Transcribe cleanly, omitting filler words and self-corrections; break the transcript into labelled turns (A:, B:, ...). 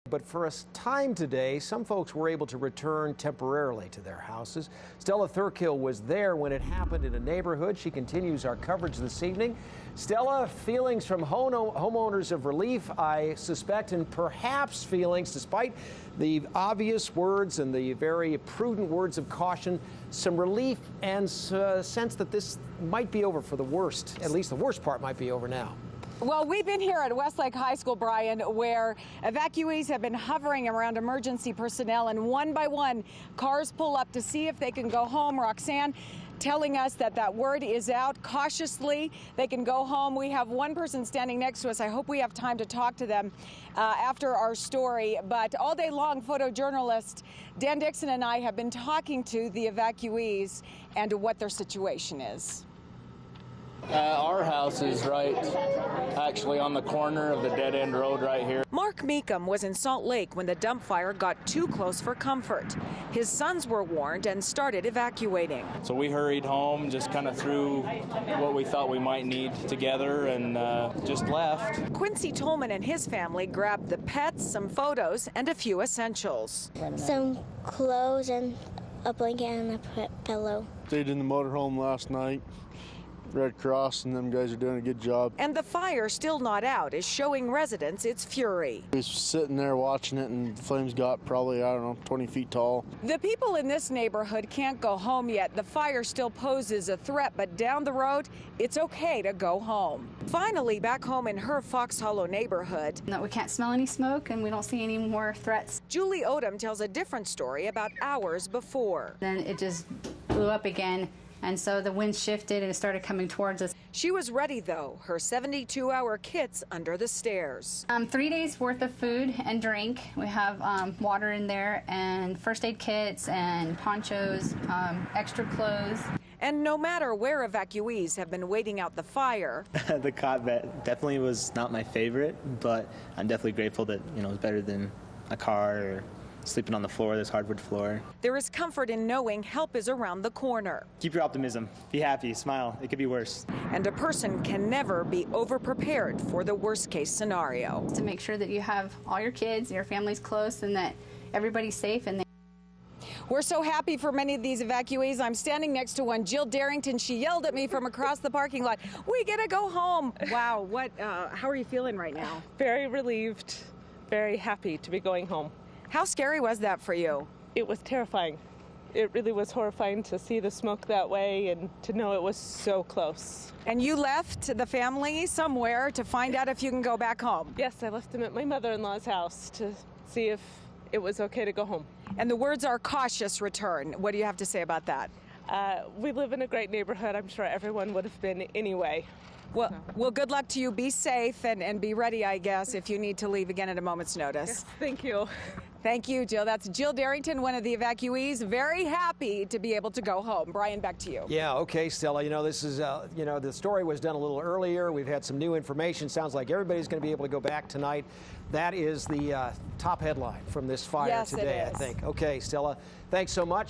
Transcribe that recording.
A: But for a time today, some folks were able to return temporarily to their houses. Stella Thurkill was there when it happened in a neighborhood. She continues our coverage this evening. Stella, feelings from homeowners of relief, I suspect, and perhaps feelings, despite the obvious words and the very prudent words of caution, some relief and sense that this might be over for the worst. At least the worst part might be over now.
B: Well, we've been here at Westlake High School, Brian, where evacuees have been hovering around emergency personnel, and one by one, cars pull up to see if they can go home. Roxanne telling us that word is out. Cautiously, they can go home. We have one person standing next to us. I hope we have time to talk to them after our story. But all day long, photojournalist Dan Dixon and I have been talking to the evacuees and what their situation is.
C: Our house is right actually on the corner of the dead-end road right here.
B: Mark Meekum was in Salt Lake when the dump fire got too close for comfort. His sons were warned and started evacuating.
C: So we hurried home, just kind of threw what we thought we might need together and just left.
B: Quincy Tolman and his family grabbed the pets, some photos, and a few essentials.
D: Some clothes and a blanket and a pillow.
E: Stayed in the motorhome last night. Red Cross and them guys are doing a good job.
B: And the fire, still not out, is showing residents its fury.
E: We was sitting there watching it and the flames got probably, I don't know, 20 feet tall.
B: The people in this neighborhood can't go home yet. The fire still poses a threat, but down the road, it's okay to go home. Finally, back home in her Fox Hollow neighborhood.
F: No, we can't smell any smoke and we don't see any more threats.
B: Julie Odom tells a different story about hours before.
F: Then it just blew up again. And so the wind shifted and it started coming towards us.
B: She was ready, though. Her 72-hour kit's under the stairs.
F: 3 days worth of food and drink. We have water in there and first aid kits and ponchos, extra clothes.
B: And no matter where evacuees have been waiting out the fire.
G: The cot bed definitely was not my favorite, but I'm definitely grateful that, it was better than a car or sleeping on the floor, this hardwood floor.
B: There is comfort in knowing help is around the corner.
G: Keep your optimism. Be happy. Smile. It could be worse.
B: And a person can never be over-prepared for the worst-case scenario.
F: To make sure that you have all your kids, your family's close, and that everybody's safe. And
B: we're so happy for many of these evacuees. I'm standing next to one, Jill Darrington. She yelled at me from across the parking lot, "We gotta go home." Wow, how are you feeling right now?
H: Very relieved, very happy to be going home.
B: How scary was that for you?
H: It was terrifying. It really was horrifying to see the smoke that way and to know it was so close.
B: And you left the family somewhere to find out if you can go back home?
H: Yes, I left them at my mother-in-law's house to see if it was okay to go home.
B: And the words are cautious return. What do you have to say about that?
H: We live in a great neighborhood. I'm sure everyone would have been anyway.
B: Well, good luck to you. Be safe and be ready, I guess, if you need to leave again at a moment's notice.
H: Yes, thank you.
B: Thank you, Jill. That's Jill Darrington, one of the evacuees, very happy to be able to go home. Brian, back to you.
A: Yeah, okay, Stella. This is, the story was done a little earlier. We've had some new information. Sounds like everybody's going to be able to go back tonight. That is the top headline from this fire today, I think. Okay, Stella, thanks so much.